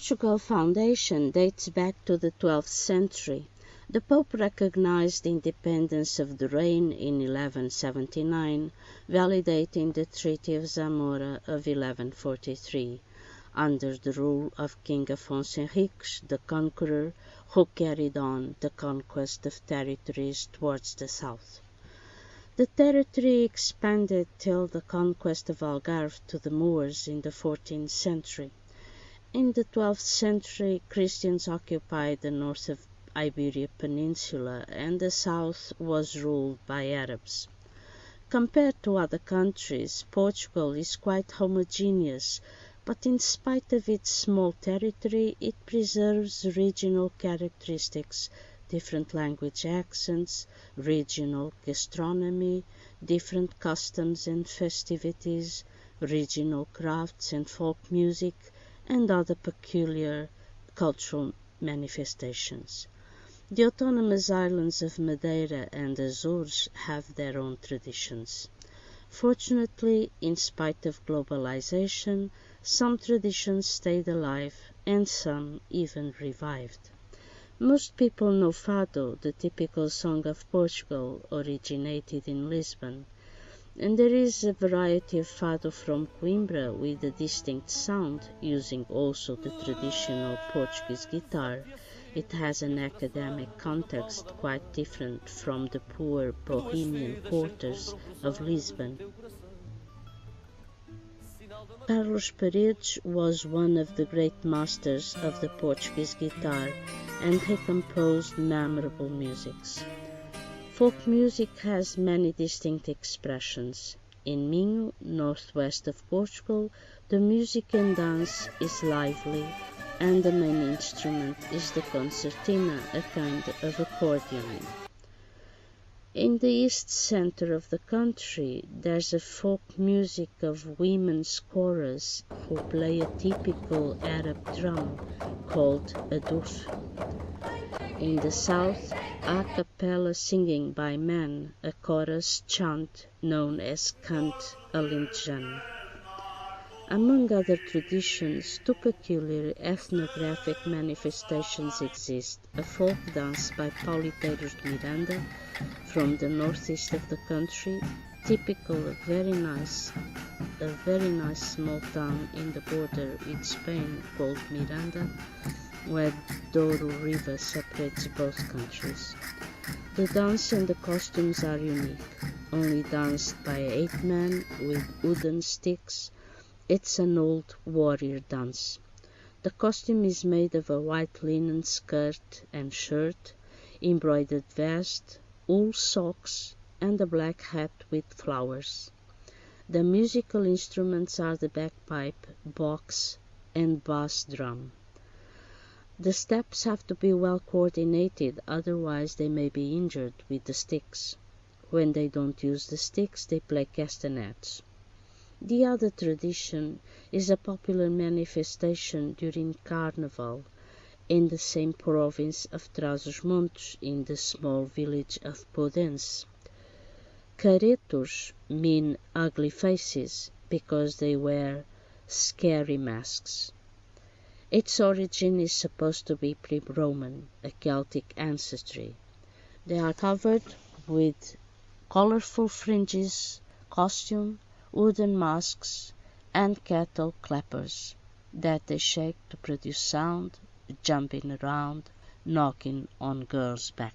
Portugal foundation dates back to the 12th century. The Pope recognized the independence of the reign in 1179, validating the Treaty of Zamora of 1143, under the rule of King Afonso Henriques the Conqueror, who carried on the conquest of territories towards the south. The territory expanded till the conquest of Algarve to the Moors in the 14th century. In the 12th century, Christians occupied the north of Iberia Peninsula, and the south was ruled by Arabs. Compared to other countries, Portugal is quite homogeneous, but in spite of its small territory, it preserves regional characteristics, different language accents, regional gastronomy, different customs and festivities, regional crafts and folk music, and other peculiar cultural manifestations. The autonomous islands of Madeira and Azores have their own traditions. Fortunately, in spite of globalization, some traditions stayed alive and some even revived. Most people know Fado, the typical song of Portugal, originated in Lisbon, and there is a variety of Fado from Coimbra with a distinct sound, using also the traditional Portuguese guitar. It has an academic context quite different from the poor bohemian quarters of Lisbon. Carlos Paredes was one of the great masters of the Portuguese guitar, and he composed memorable musics. Folk music has many distinct expressions. In Minho, northwest of Portugal, the music and dance is lively, and the main instrument is the concertina, a kind of accordion. In the east center of the country, there's a folk music of women's chorus who play a typical Arab drum called a duf. In the south, a cappella singing by men, a chorus chant known as cant alentejano. Among other traditions, two peculiar ethnographic manifestations exist: a folk dance by Pauliteiros de Miranda from the northeast of the country, typical of a very nice small town in the border with Spain called Miranda, where Douro River separates both countries. The dance and the costumes are unique, only danced by 8 men with wooden sticks. It's an old warrior dance. The costume is made of a white linen skirt and shirt, embroidered vest, wool socks, and a black hat with flowers. The musical instruments are the bagpipe, box, and bass drum. The steps have to be well coordinated, otherwise they may be injured with the sticks. When they don't use the sticks, they play castanets. The other tradition is a popular manifestation during Carnival in the same province of Trás-os-Montes, in the small village of Podense. Caretos mean ugly faces because they wear scary masks. Its origin is supposed to be pre-Roman, a Celtic ancestry. They are covered with colorful fringes, costume, wooden masks, and cattle clappers that they shake to produce sound, jumping around, knocking on girls' back.